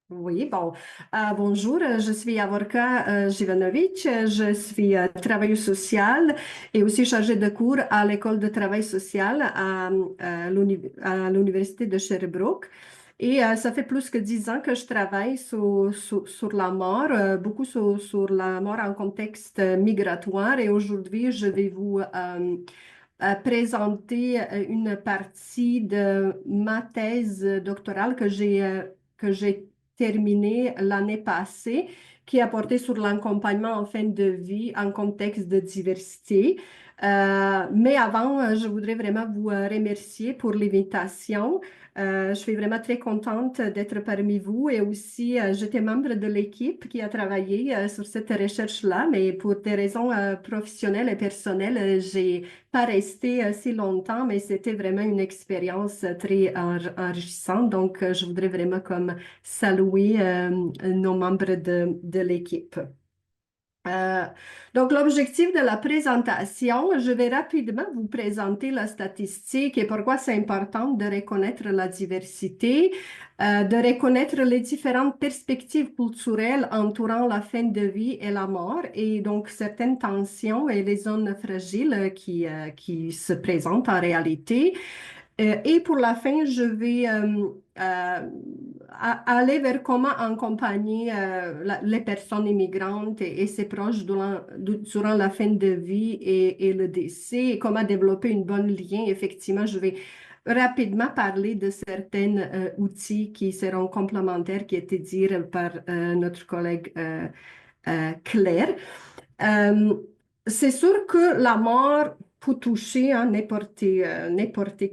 Oui, bon, bonjour, je suis Yavorka Jivanovic, je suis travailleuse sociale et aussi chargée de cours à l'école de travail social à l'Université de Sherbrooke. Et ça fait plus que 10 ans que je travaille sur la mort, beaucoup sur la mort en contexte migratoire. Et aujourd'hui, je vais vous présenter une partie de ma thèse doctorale que j'ai terminée l'année passée, qui a porté sur l'accompagnement en fin de vie en contexte de diversité. Mais avant, je voudrais vraiment vous remercier pour l'invitation. Je suis vraiment très contente d'être parmi vous et aussi j'étais membre de l'équipe qui a travaillé sur cette recherche-là, mais pour des raisons professionnelles et personnelles, j'ai pas resté si longtemps, mais c'était vraiment une expérience très enrichissante. Donc, je voudrais vraiment comme saluer nos membres de l'équipe. Euh, donc, l'objectif de la présentation, je vais rapidement vous présenter la statistique et pourquoi c'est important de reconnaître la diversité, de reconnaître les différentes perspectives culturelles entourant la fin de vie et la mort et donc certaines tensions et les zones fragiles qui se présentent en réalité. Et pour la fin, je vais aller vers comment accompagner les personnes immigrantes et ses proches durant la fin de vie et le décès et comment développer une bonne lien. Effectivement, je vais rapidement parler de certains outils qui seront complémentaires, qui étaient dit par notre collègue Claire. Euh, c'est sûr que la mort peut toucher hein, n'importe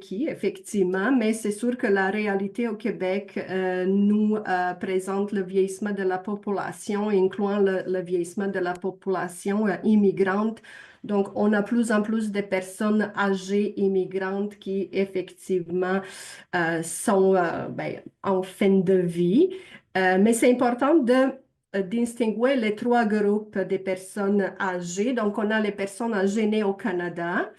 qui, effectivement, mais c'est sûr que la réalité au Québec nous présente le vieillissement de la population, incluant le vieillissement de la population immigrante. Donc, on a plus en plus de personnes âgées immigrantes qui, effectivement, sont en fin de vie. Mais c'est important de distinguer les trois groupes des personnes âgées. Donc, on a les personnes âgées nées au Canada,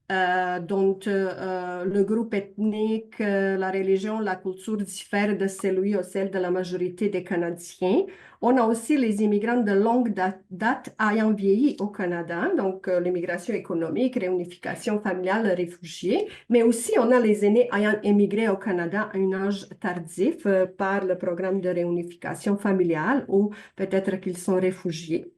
dont le groupe ethnique, la religion, la culture diffèrent de celui ou celle de la majorité des Canadiens. On a aussi les immigrants de longue date ayant vieilli au Canada, donc l'immigration économique, réunification familiale, réfugiés, mais aussi on a les aînés ayant émigré au Canada à un âge tardif par le programme de réunification familiale ou peut-être qu'ils sont réfugiés.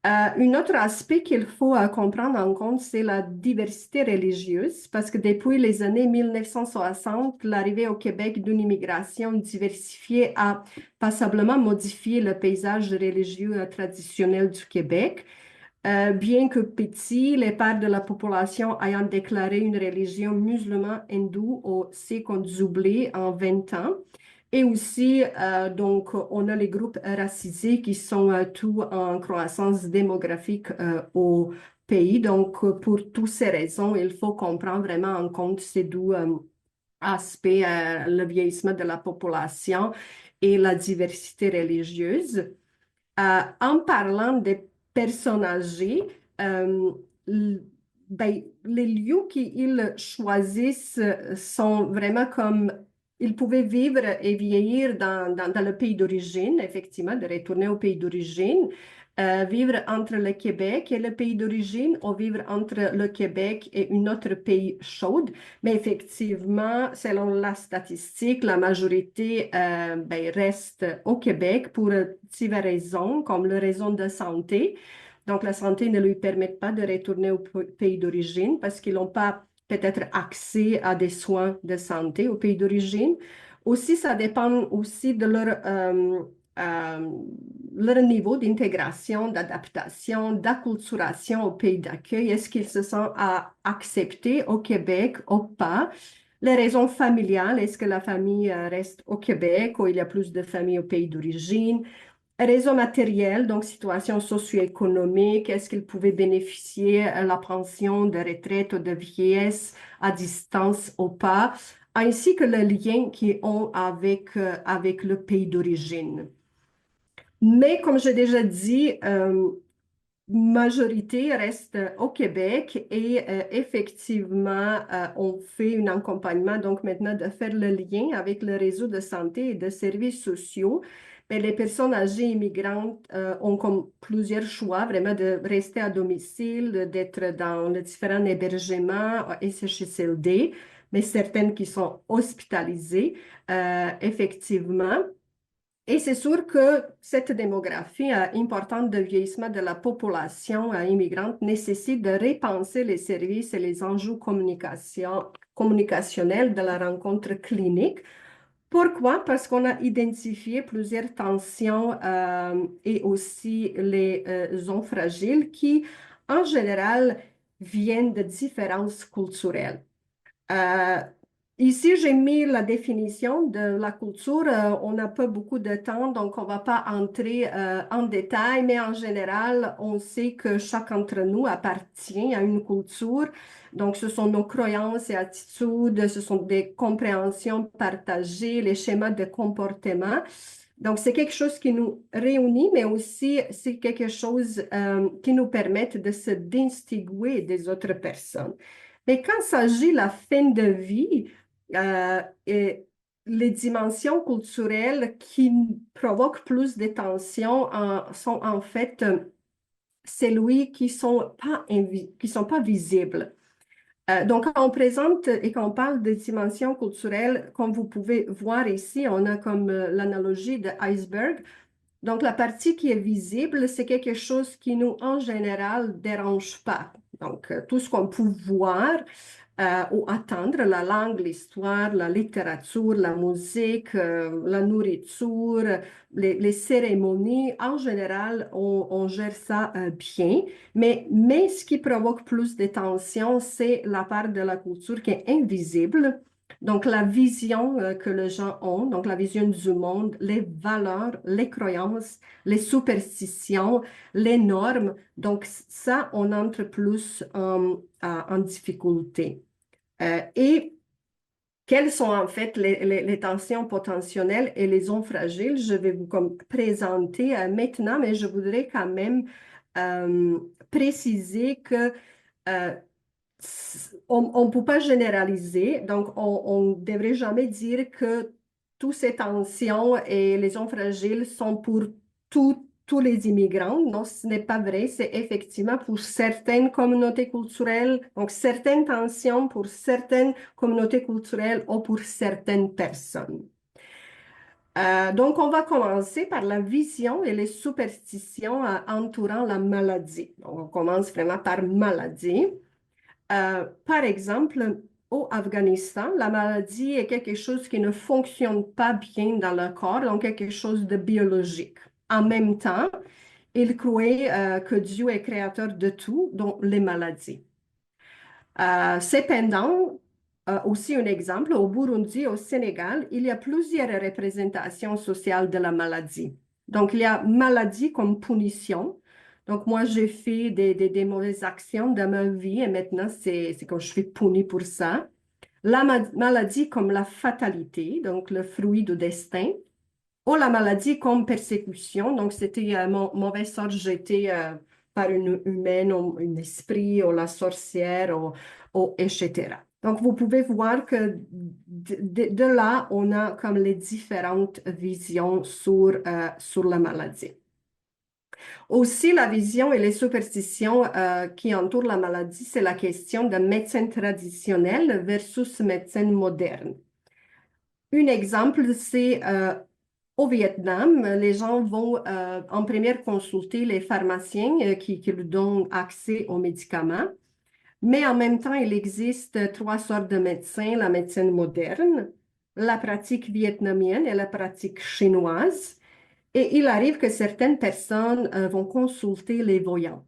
Un autre aspect qu'il faut comprendre en compte, c'est la diversité religieuse, parce que depuis les années 1960, l'arrivée au Québec d'une immigration diversifiée a passablement modifié le paysage religieux traditionnel du Québec. Bien que petit, les parts de la population ayant déclaré une religion musulmane hindoue au siècle ont doublé en 20 ans. Et aussi, donc, on a les groupes racisés qui sont tous en croissance démographique au pays. Donc, pour toutes ces raisons, il faut comprendre vraiment en compte ces deux aspects, le vieillissement de la population et la diversité religieuse. En parlant des personnes âgées, euh, l- les lieux qu'ils choisissent sont vraiment comme ils pouvaient vivre et vieillir dans le pays d'origine, effectivement, de retourner au pays d'origine, vivre entre le Québec et le pays d'origine ou vivre entre le Québec et un autre pays chaud. Mais effectivement, selon la statistique, la majorité reste au Québec pour diverses raisons, comme les raisons de santé. Donc, la santé ne lui permet pas de retourner au pays d'origine parce qu'ils n'ont pas peut-être accès à des soins de santé au pays d'origine. Aussi, ça dépend aussi de euh, leur niveau d'intégration, d'adaptation, d'acculturation au pays d'accueil. Est-ce qu'ils se sentent acceptés au Québec ou pas? Les raisons familiales, est-ce que la famille reste au Québec ou il y a plus de familles au pays d'origine? Raisons matérielles, donc situation socio-économique, est-ce qu'ils pouvaient bénéficier de la pension de retraite ou de vieillesse à distance ou pas, ainsi que le lien qu'ils ont avec le pays d'origine. Mais comme j'ai déjà dit, majorité reste au Québec et effectivement, on fait un accompagnement, donc maintenant de faire le lien avec le réseau de santé et de services sociaux. Mais les personnes âgées immigrantes ont comme plusieurs choix, vraiment de rester à domicile, d'être dans les différents hébergements SHSLD, mais certaines qui sont hospitalisées, effectivement. Et c'est sûr que cette démographie importante de vieillissement de la population immigrante nécessite de repenser les services et les enjeux communicationnels de la rencontre clinique. Pourquoi? Parce qu'on a identifié plusieurs tensions et aussi les zones fragiles qui, en général, viennent de différences culturelles. Euh, Ici, j'ai mis la définition de la culture. On n'a pas beaucoup de temps, donc on ne va pas entrer en détail, mais en général, on sait que chacun d'entre nous appartient à une culture. Donc, ce sont nos croyances et attitudes, ce sont des compréhensions partagées, les schémas de comportement. Donc, c'est quelque chose qui nous réunit, mais aussi c'est quelque chose qui nous permet de se distinguer des autres personnes. Mais quand il s'agit de la fin de vie, et les dimensions culturelles qui provoquent plus de tensions sont en fait celui qui sont pas visibles. Donc, quand on présente et quand on parle de dimensions culturelles, comme vous pouvez voir ici, on a comme l'analogie de iceberg. Donc, la partie qui est visible, c'est quelque chose qui nous, en général, dérange pas. Donc, tout ce qu'on peut voir ou attendre, la langue, l'histoire, la littérature, la musique, la nourriture, les cérémonies, en général, on gère ça bien. Mais ce qui provoque plus de tension, c'est la part de la culture qui est invisible. Donc, la vision que les gens ont, donc la vision du monde, les valeurs, les croyances, les superstitions, les normes. Donc, ça, on entre plus en difficulté. Et quelles sont en fait les tensions potentielles et les zones fragiles? Je vais vous comme présenter maintenant, mais je voudrais quand même euh, préciser que euh, on ne peut pas généraliser, donc on ne devrait jamais dire que toutes ces tensions et les zones fragiles sont pour tous les immigrants. Non, ce n'est pas vrai. C'est effectivement pour certaines communautés culturelles, donc certaines tensions pour certaines communautés culturelles ou pour certaines personnes. Donc, on va commencer par la vision et les superstitions entourant la maladie. Donc, on commence vraiment par maladie. Par exemple, au Afghanistan, la maladie est quelque chose qui ne fonctionne pas bien dans le corps, donc quelque chose de biologique. En même temps, ils croyaient que Dieu est créateur de tout, dont les maladies. Cependant, aussi un exemple, au Burundi, au Sénégal, il y a plusieurs représentations sociales de la maladie. Donc, il y a maladie comme punition. Donc, moi, j'ai fait des mauvaises actions dans ma vie et maintenant, c'est quand je suis punie pour ça. La maladie comme la fatalité, donc le fruit du destin. Ou la maladie comme persécution. Donc, c'était mauvaise sorte jetée par une humaine, ou un esprit, ou la sorcière, ou etc. Donc, vous pouvez voir que de là, on a comme les différentes visions sur la maladie. Aussi, la vision et les superstitions qui entourent la maladie, c'est la question de médecine traditionnelle versus médecine moderne. Un exemple, c'est au Vietnam, les gens vont en première consulter les pharmaciens qui leur donnent accès aux médicaments. Mais en même temps, il existe trois sortes de médecins, la médecine moderne, la pratique vietnamienne et la pratique chinoise. Et il arrive que certaines personnes vont consulter les voyants.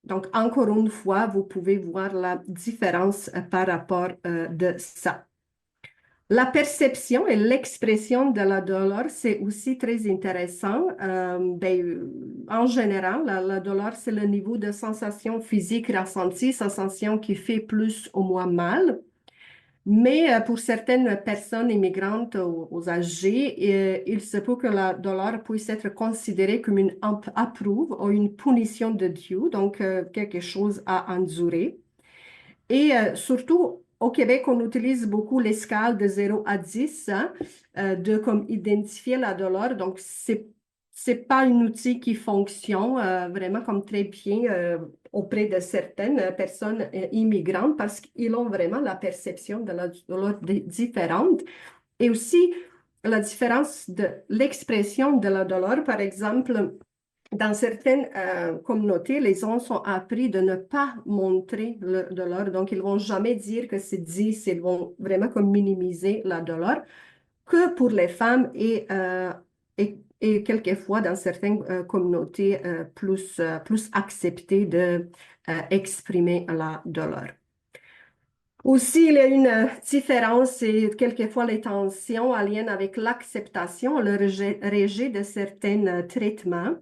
Donc, encore une fois, vous pouvez voir la différence par rapport de ça. La perception et l'expression de la douleur, c'est aussi très intéressant. En général, la douleur, c'est le niveau de sensation physique ressentie, sensation qui fait plus ou moins mal. Mais pour certaines personnes immigrantes aux âgés, il se peut que la douleur puisse être considérée comme une approuve ou une punition de Dieu, donc quelque chose à endurer. Et surtout, au Québec, on utilise beaucoup l'escale de 0 à 10, hein, de comme identifier la douleur. Donc, c'est pas un outil qui fonctionne vraiment comme très bien auprès de certaines personnes immigrantes parce qu'ils ont vraiment la perception de la douleur différente. Et aussi, la différence de l'expression de la douleur, par exemple, dans certaines communautés, les gens sont appris de ne pas montrer leur douleur. Donc, ils vont jamais dire que c'est 10, ils vont vraiment comme minimiser la douleur, que pour les femmes et quelquefois dans certaines communautés plus accepté de exprimer la douleur. Aussi, il y a une différence et quelquefois les tensions en lien avec l'acceptation, le rejet de certains traitements.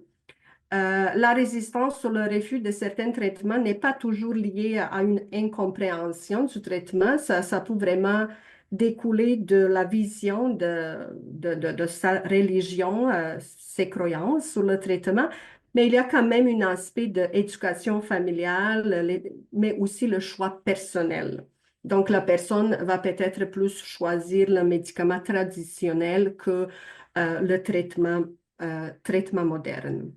La résistance ou le refus de certains traitements n'est pas toujours liée à une incompréhension du traitement. Ça peut vraiment découler de la vision de sa religion, ses croyances sur le traitement. Mais il y a quand même un aspect d'éducation familiale, mais aussi le choix personnel. Donc, la personne va peut-être plus choisir le médicament traditionnel que le traitement moderne.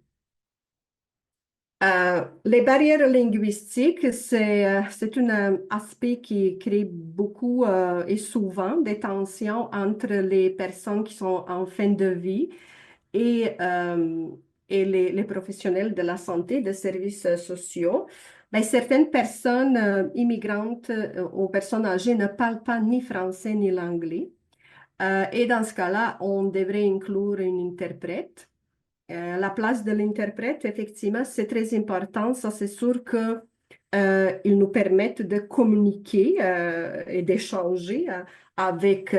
Les barrières linguistiques, c'est un aspect qui crée beaucoup et souvent des tensions entre les personnes qui sont en fin de vie et, euh, et les professionnels de la santé, des services sociaux. Ben, certaines personnes immigrantes ou personnes âgées ne parlent pas ni français ni l'anglais. Et dans ce cas-là, on devrait inclure une interprète. La place de l'interprète, effectivement, c'est très important. Ça, c'est sûr que ils nous permettent de communiquer et d'échanger avec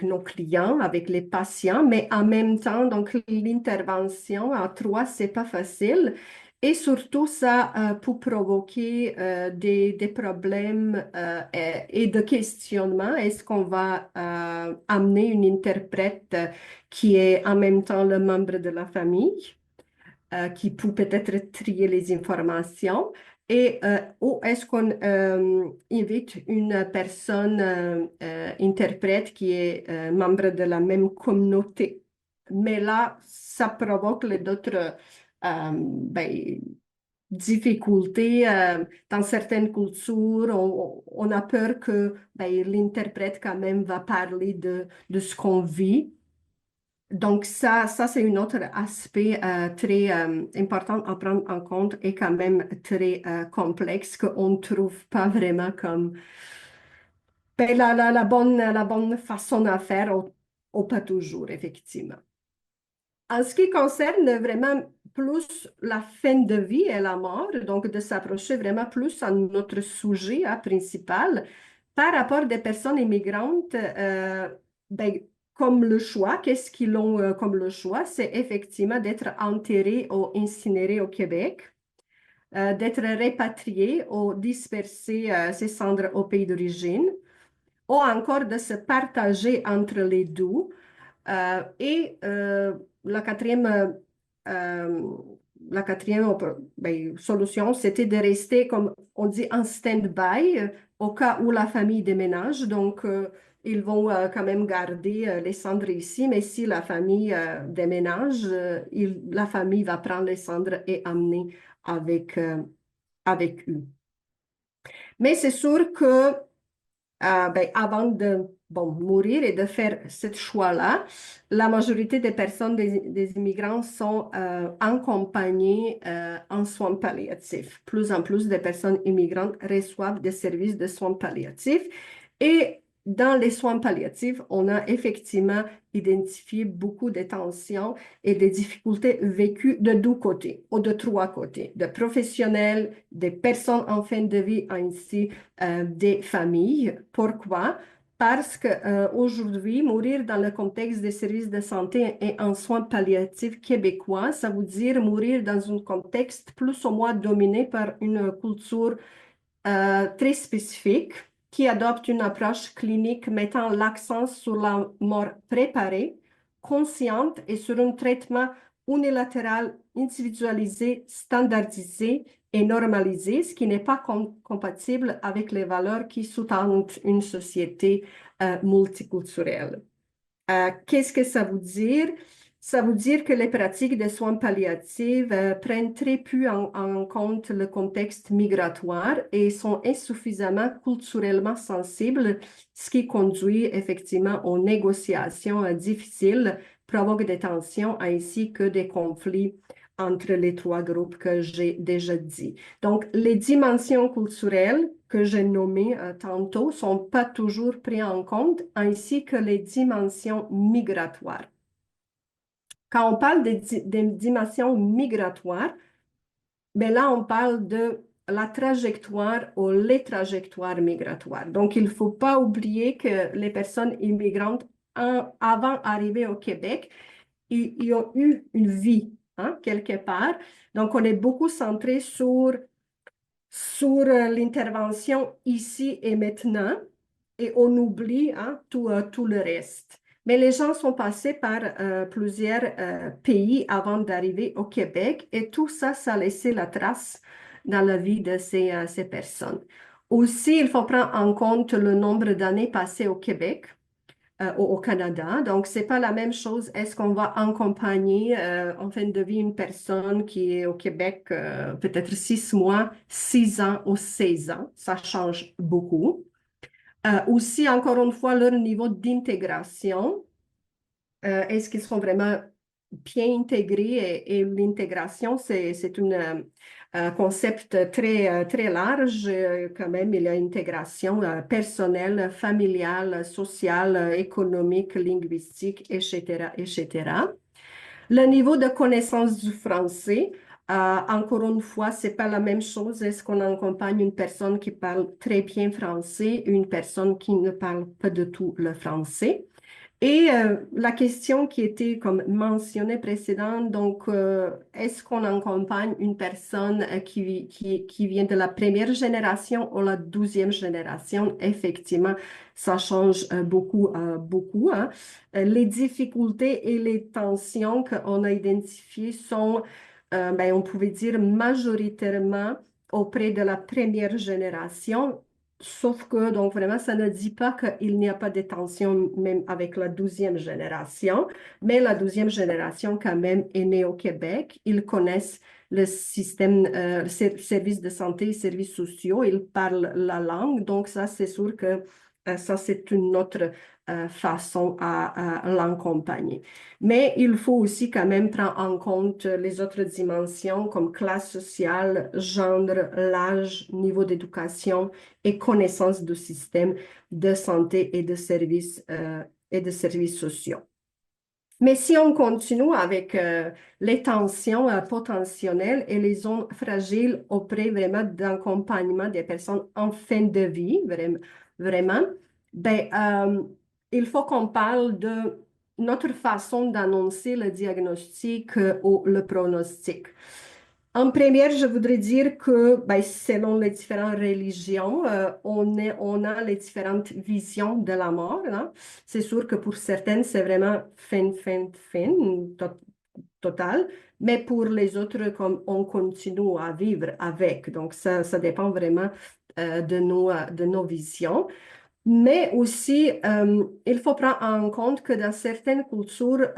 nos clients, avec les patients, mais en même temps, donc l'intervention à trois, c'est pas facile. Et surtout, ça peut provoquer des problèmes et de questionnement. Est-ce qu'on va amener une interprète qui est en même temps le membre de la famille? Qui peut peut-être trier les informations et ou est-ce qu'on invite une personne interprète qui est membre de la même communauté. Mais là, ça provoque d'autres ben, difficultés. Dans certaines cultures, on a peur que ben, l'interprète quand même va parler de ce qu'on vit. Donc, ça c'est un autre aspect très important à prendre en compte et quand même très complexe qu'on ne trouve pas vraiment comme ben, la bonne façon à faire ou pas toujours, effectivement. En ce qui concerne vraiment plus la fin de vie et la mort, donc de s'approcher vraiment plus à notre sujet principal, par rapport des personnes immigrantes, ben, comme le choix, qu'est-ce qu'ils ont comme le choix? C'est effectivement d'être enterrés ou incinérés au Québec, d'être répatriés ou disperser ses cendres au pays d'origine, ou encore de se partager entre les deux. Et la quatrième, euh, ben, solution, c'était de rester, comme on dit, en stand-by au cas où la famille déménage. Donc, ils vont quand même garder les cendres ici, mais si la famille déménage, la famille va prendre les cendres et amener avec eux. Mais c'est sûr que ben, avant de bon, mourir et de faire ce choix-là, la majorité des personnes, des immigrants sont accompagnées en soins palliatifs. Plus en plus de personnes immigrantes reçoivent des services de soins palliatifs. Et dans les soins palliatifs, on a effectivement identifié beaucoup de tensions et des difficultés vécues de deux côtés ou de trois côtés, de professionnels, des personnes en fin de vie, ainsi des familles. Pourquoi? Parce qu'aujourd'hui, mourir dans le contexte des services de santé et en soins palliatifs québécois, ça veut dire mourir dans un contexte plus ou moins dominé par une culture très spécifique qui adopte une approche clinique mettant l'accent sur la mort préparée, consciente et sur un traitement unilatéral, individualisé, standardisé et normalisé, ce qui n'est pas compatible avec les valeurs qui sous-tendent une société multiculturelle. Qu'est-ce que ça veut dire? Ça veut dire que les pratiques de soins palliatifs prennent très peu en compte le contexte migratoire et sont insuffisamment culturellement sensibles, ce qui conduit effectivement aux négociations difficiles, provoque des tensions ainsi que des conflits entre les trois groupes que j'ai déjà dit. Donc, les dimensions culturelles que j'ai nommées tantôt sont pas toujours prises en compte, ainsi que les dimensions migratoires. Quand on parle des dimensions migratoires, ben là, on parle de la trajectoire ou les trajectoires migratoires. Donc, il ne faut pas oublier que les personnes immigrantes, avant d'arriver au Québec, ils ont eu une vie, hein, quelque part. Donc, on est beaucoup centré sur l'intervention ici et maintenant et on oublie hein, tout le reste. Mais les gens sont passés par plusieurs pays avant d'arriver au Québec et tout ça, ça a laissé la trace dans la vie de ces personnes. Aussi, il faut prendre en compte le nombre d'années passées au Québec au Canada. Donc, c'est pas la même chose. Est-ce qu'on va accompagner en fin de vie une personne qui est au Québec peut-être 6 mois, 6 ans ou 16 ans? Ça change beaucoup. Aussi, encore une fois, leur niveau d'intégration. Est-ce qu'ils sont vraiment bien intégrés? Et l'intégration, c'est un concept très large. Quand même, il y a intégration personnelle, familiale, sociale, économique, linguistique, etc., etc. Le niveau de connaissance du français, encore une fois, c'est pas la même chose. Est-ce qu'on accompagne une personne qui parle très bien français, une personne qui ne parle pas du tout le français? Et la question qui était comme mentionnée précédente, donc est-ce qu'on accompagne une personne qui vient de la première génération ou la 12e génération? Effectivement, ça change beaucoup, beaucoup, hein. Les difficultés et les tensions qu'on a identifiées sont, ben, on pouvait dire majoritairement auprès de la première génération. Sauf que, donc vraiment, ça ne dit pas qu'il n'y a pas de tension même avec la 12e génération, mais la 12e génération quand même est née au Québec. Ils connaissent le système, services de santé, services sociaux, ils parlent la langue. Donc ça, c'est sûr que ça, c'est une autre façon à l'accompagner. Mais il faut aussi quand même prendre en compte les autres dimensions comme classe sociale, genre, l'âge, niveau d'éducation et connaissance du système de santé et de services sociaux. Mais si on continue avec les tensions potentielles et les zones fragiles auprès vraiment d'accompagnement des personnes en fin de vie, vraiment, ben, il faut qu'on parle de notre façon d'annoncer le diagnostic ou le pronostic. En première, je voudrais dire que ben, selon les différentes religions, on a les différentes visions de la mort, hein. C'est sûr que pour certaines, c'est vraiment fin, total, mais pour les autres, comme on continue à vivre avec. Donc, ça dépend vraiment de nos visions. Mais aussi, il faut prendre en compte que dans certaines cultures,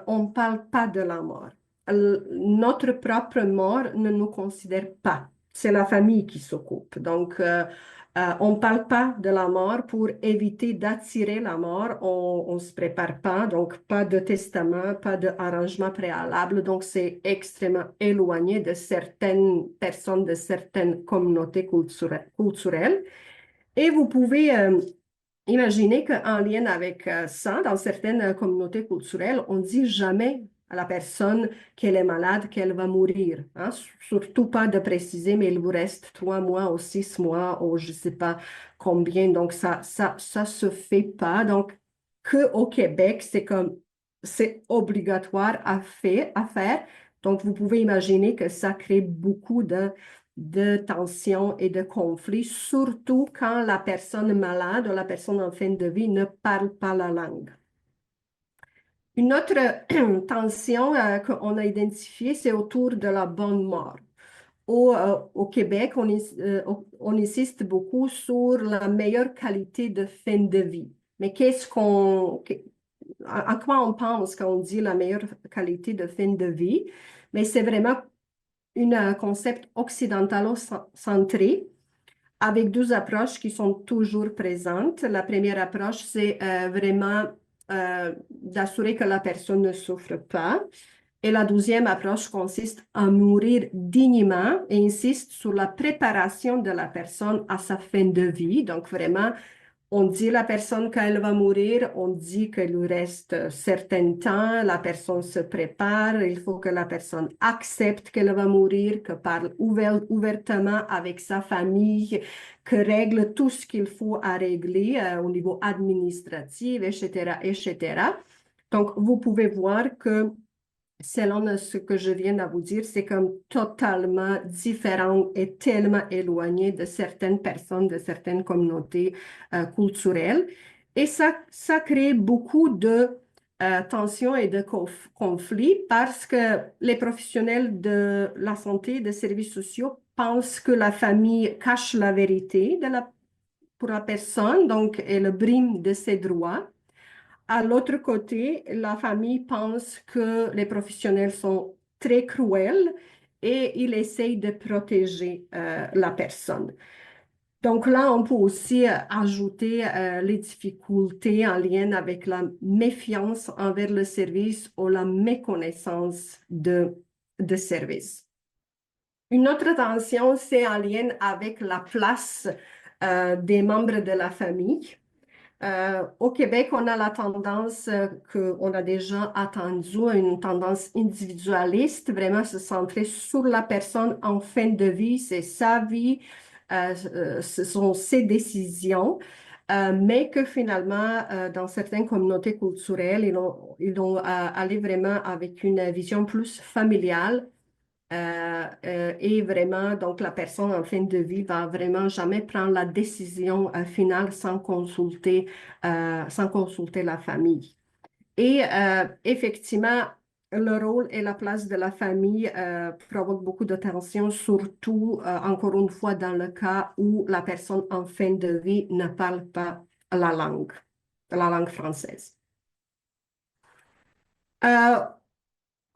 on ne parle pas de la mort. Notre propre mort ne nous considère pas. C'est la famille qui s'occupe. Donc, on ne parle pas de la mort pour éviter d'attirer la mort. On ne se prépare pas. Donc, pas de testament, pas d'arrangement préalable. Donc, c'est extrêmement éloigné de certaines personnes, de certaines communautés culturelles. Et vous pouvez imaginez qu'en lien avec ça, dans certaines communautés culturelles, on ne dit jamais à la personne qu'elle est malade, qu'elle va mourir, hein. Surtout pas de préciser, mais il vous reste 3 mois ou 6 mois ou je ne sais pas combien. Donc, ça se fait pas. Donc, qu'au Québec, c'est obligatoire à faire. Donc, vous pouvez imaginer que ça crée beaucoup de tension et de conflit, surtout quand la personne malade ou la personne en fin de vie ne parle pas la langue. Une autre tension qu'on a identifiée, c'est autour de la bonne mort. Au Québec, on insiste beaucoup sur la meilleure qualité de fin de vie. Mais à quoi on pense quand on dit la meilleure qualité de fin de vie? Mais c'est vraiment un concept occidentalo-centré avec deux approches qui sont toujours présentes. La première approche, c'est vraiment d'assurer que la personne ne souffre pas. Et la deuxième approche consiste à mourir dignement et insiste sur la préparation de la personne à sa fin de vie. Donc vraiment, on dit à la personne qu'elle va mourir, on dit qu'il lui reste un certain temps, la personne se prépare, il faut que la personne accepte qu'elle va mourir, que parle ouvertement avec sa famille, que règle tout ce qu'il faut à régler au niveau administratif, etc., etc. Donc, vous pouvez voir que selon ce que je viens de vous dire, c'est comme totalement différent et tellement éloigné de certaines personnes, de certaines communautés culturelles. Et ça crée beaucoup de tensions et de conflits parce que les professionnels de la santé, des services sociaux, pensent que la famille cache la vérité pour la personne, donc elle brime de ses droits. À l'autre côté, la famille pense que les professionnels sont très cruels et ils essayent de protéger la personne. Donc là, on peut aussi ajouter les difficultés en lien avec la méfiance envers le service ou la méconnaissance de service. Une autre tension, c'est en lien avec la place des membres de la famille. Au Québec, on a la tendance qu'on a déjà attendu, une tendance individualiste, vraiment se centrer sur la personne en fin de vie, c'est sa vie, ce sont ses décisions, mais que finalement, dans certaines communautés culturelles, ils ont allé vraiment avec une vision plus familiale et vraiment, donc la personne en fin de vie va vraiment jamais prendre la décision finale sans consulter la famille. Et effectivement, le rôle et la place de la famille provoquent beaucoup de tensions, surtout, encore une fois, dans le cas où la personne en fin de vie ne parle pas la langue française. Euh,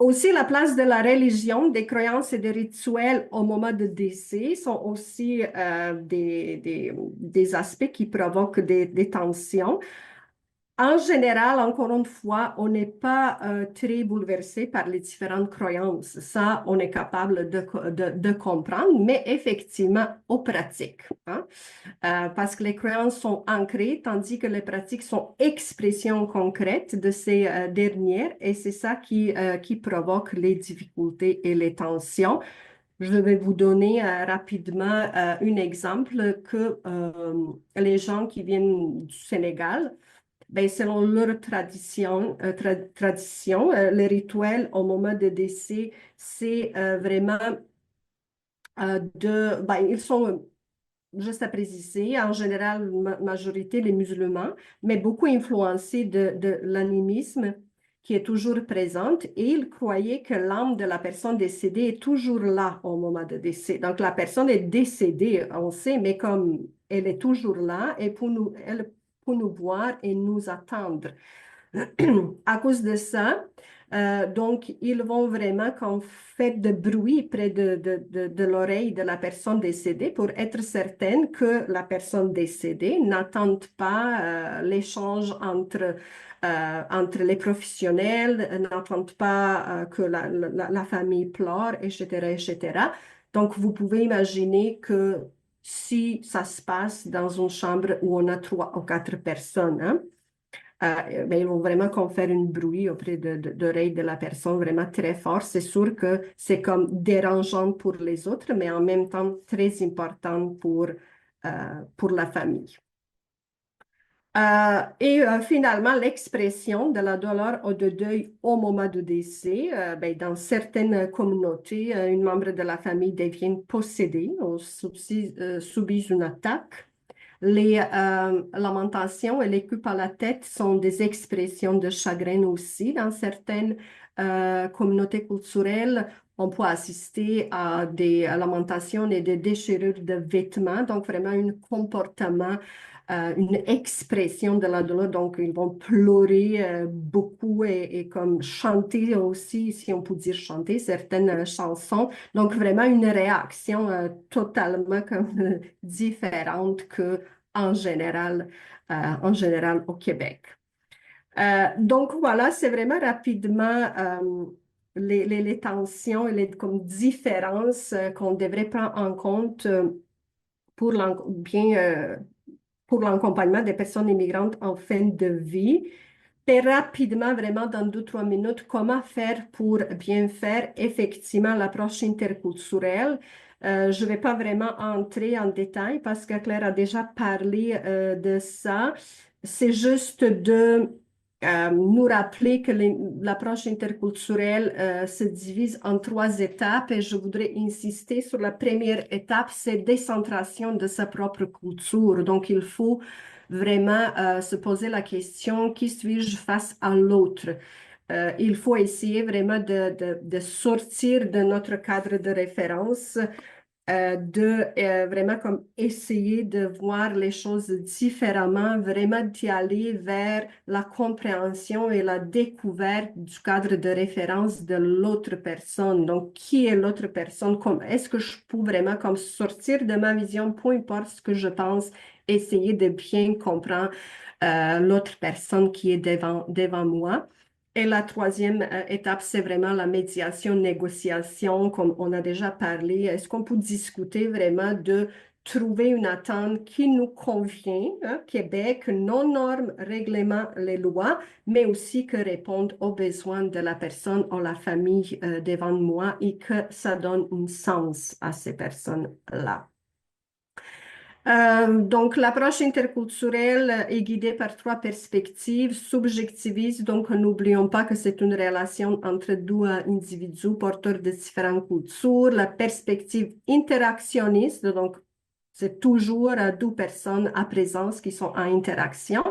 Aussi, la place de la religion, des croyances et des rituels au moment de décès sont aussi des aspects qui provoquent des tensions. En général, encore une fois, on n'est pas très bouleversé par les différentes croyances. Ça, on est capable de comprendre, mais effectivement, aux pratiques. Hein? Parce que les croyances sont ancrées, tandis que les pratiques sont expressions concrètes de ces dernières, et c'est ça qui provoque les difficultés et les tensions. Je vais vous donner rapidement un exemple que les gens qui viennent du Sénégal, ben, selon leur tradition, le rituel au moment de décès, c'est vraiment ils sont juste à préciser, en général, majorité les musulmans, mais beaucoup influencés de l'animisme qui est toujours présente et ils croyaient que l'âme de la personne décédée est toujours là au moment de décès. Donc la personne est décédée, on sait, mais comme elle est toujours là et pour nous voir et nous attendre. À cause de ça, donc, ils vont vraiment qu'on fait de bruit près de l'oreille de la personne décédée pour être certaine que la personne décédée n'attende pas l'échange entre les professionnels, n'attende pas que la famille pleure, etc., etc. Donc, vous pouvez imaginer que si ça se passe dans une chambre où on a 3 ou 4 personnes, hein, ben, ils vont vraiment qu'on faire une bruit auprès d'oreilles de la personne vraiment très fort. C'est sûr que c'est comme dérangeant pour les autres, mais en même temps très important pour la famille. Finalement, l'expression de la douleur ou de deuil au moment du décès, dans certaines communautés, une membre de la famille devient possédée ou subit une attaque. Les lamentations et les coups à la tête sont des expressions de chagrin aussi. Dans certaines communautés culturelles, on peut assister à des lamentations et des déchirures de vêtements, donc vraiment un comportement, une expression de la douleur. Donc, ils vont pleurer beaucoup et comme chanter aussi, si on peut dire chanter, certaines chansons. Donc, vraiment une réaction totalement comme différente que en général au Québec. Donc voilà, c'est vraiment rapidement les tensions et les comme différences qu'on devrait prendre en compte pour pour l'accompagnement des personnes immigrantes en fin de vie. Et rapidement, vraiment dans 2, 3 minutes, comment faire pour bien faire effectivement l'approche interculturelle. Je ne vais pas vraiment entrer en détail parce que Claire a déjà parlé de ça. C'est juste de nous rappeler que l'approche interculturelle se divise en 3 étapes et je voudrais insister sur la première étape, c'est décentration de sa propre culture. Donc, il faut vraiment se poser la question, qui suis-je face à l'autre? Il faut essayer vraiment de sortir de notre cadre de référence, de vraiment comme essayer de voir les choses différemment, vraiment d'y aller vers la compréhension et la découverte du cadre de référence de l'autre personne. Donc, qui est l'autre personne? Est-ce que je peux vraiment comme sortir de ma vision, peu importe ce que je pense, essayer de bien comprendre l'autre personne qui est devant moi. Et la troisième étape, c'est vraiment la médiation, négociation, comme on a déjà parlé. Est-ce qu'on peut discuter vraiment de trouver une attente qui nous convient, hein, Québec, nos normes, règlements, les lois, mais aussi que répondent aux besoins de la personne ou la famille devant moi et que ça donne un sens à ces personnes-là. Donc, l'approche interculturelle est guidée par 3 perspectives, subjectivistes, donc n'oublions pas que c'est une relation entre 2 individus porteurs de différentes cultures. La perspective interactionniste, donc c'est toujours 2 personnes à présence qui sont en interaction,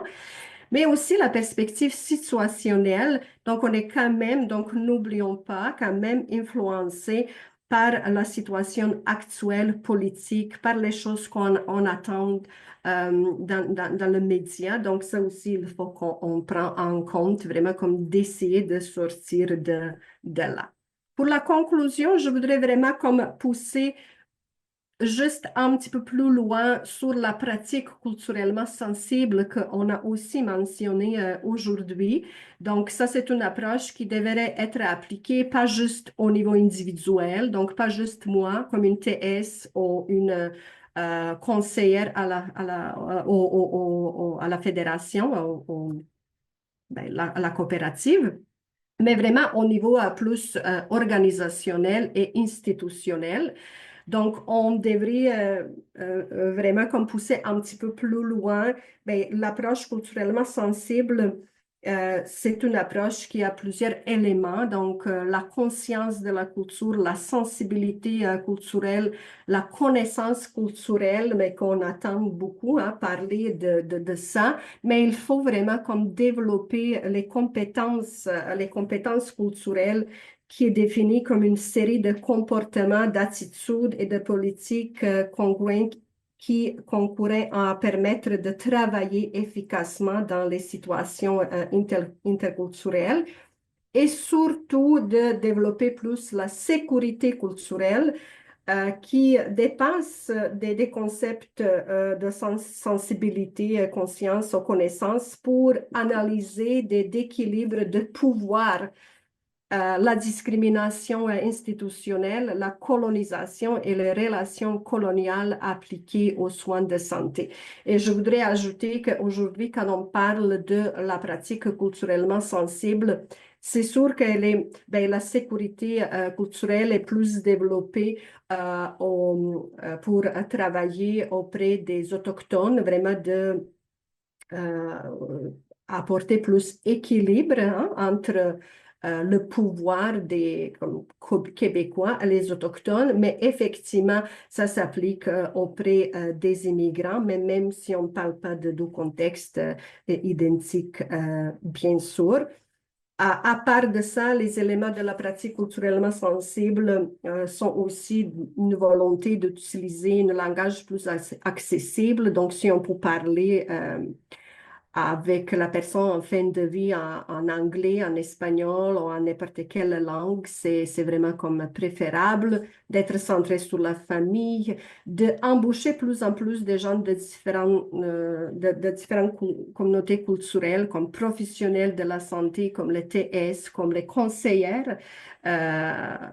mais aussi la perspective situationnelle. Donc, on est quand même, donc n'oublions pas, quand même influencé par la situation actuelle politique, par les choses qu'on attend dans le média. Donc, ça aussi, il faut qu'on prenne en compte vraiment comme d'essayer de sortir de là. Pour la conclusion, je voudrais vraiment comme pousser juste un petit peu plus loin sur la pratique culturellement sensible qu'on a aussi mentionnée aujourd'hui. Donc, ça, c'est une approche qui devrait être appliquée pas juste au niveau individuel, donc pas juste moi comme une TS ou une conseillère à la fédération, à la coopérative, mais vraiment au niveau plus organisationnel et institutionnel. Donc, on devrait vraiment comme pousser un petit peu plus loin. L'approche culturellement sensible, c'est une approche qui a plusieurs éléments. Donc, la conscience de la culture, la sensibilité culturelle, la connaissance culturelle, mais qu'on attend beaucoup à parler de ça. Mais il faut vraiment comme développer les compétences culturelles qui est définie comme une série de comportements, d'attitudes et de politiques congruentes qui concouraient à permettre de travailler efficacement dans les situations interculturelles et surtout de développer plus la sécurité culturelle qui dépasse des concepts de sensibilité, conscience ou connaissance pour analyser des déséquilibres de pouvoir, la discrimination institutionnelle, la colonisation et les relations coloniales appliquées aux soins de santé. Et je voudrais ajouter qu'aujourd'hui, quand on parle de la pratique culturellement sensible, c'est sûr que la sécurité culturelle est plus développée pour travailler auprès des Autochtones, vraiment euh, apporter plus équilibre hein, entre le pouvoir des Québécois et les Autochtones, mais effectivement, ça s'applique auprès des immigrants, mais même si on ne parle pas de deux contextes identiques, bien sûr. À part de ça, les éléments de la pratique culturellement sensible sont aussi une volonté d'utiliser un langage plus accessible. Donc, si on peut parler avec la personne en fin de vie en anglais, en espagnol ou en n'importe quelle langue, c'est vraiment comme préférable d'être centré sur la famille, d'embaucher plus en plus de gens de différentes communautés culturelles, comme professionnels de la santé, comme les TS, comme les conseillères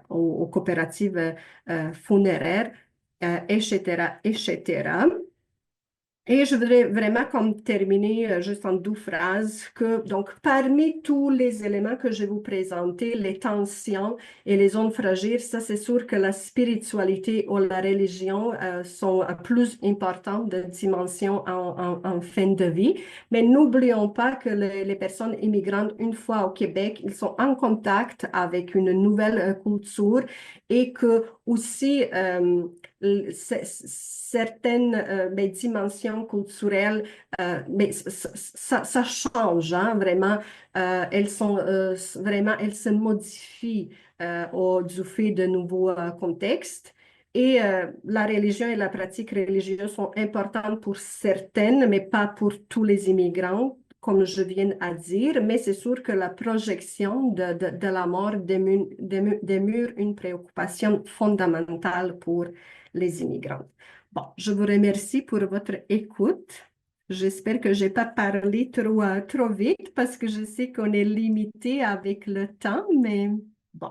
aux coopératives funéraires, etc., etc. Et je voudrais vraiment comme terminer juste en deux phrases que donc parmi tous les éléments que je vais vous présenter, les tensions et les zones fragiles, ça c'est sûr que la spiritualité ou la religion sont plus importantes de dimension en fin de vie. Mais n'oublions pas que les personnes immigrantes, une fois au Québec, ils sont en contact avec une nouvelle culture et que aussi certaines dimensions culturelles, mais ça change, hein, vraiment. Elles sont vraiment, elles se modifient du fait de nouveaux contextes. Et la religion et la pratique religieuse sont importantes pour certaines, mais pas pour tous les immigrants, comme je viens à dire. Mais c'est sûr que la projection de la mort demeure une préoccupation fondamentale pour les immigrants. Bon, je vous remercie pour votre écoute. J'espère que je n'ai pas parlé trop vite parce que je sais qu'on est limité avec le temps, mais bon.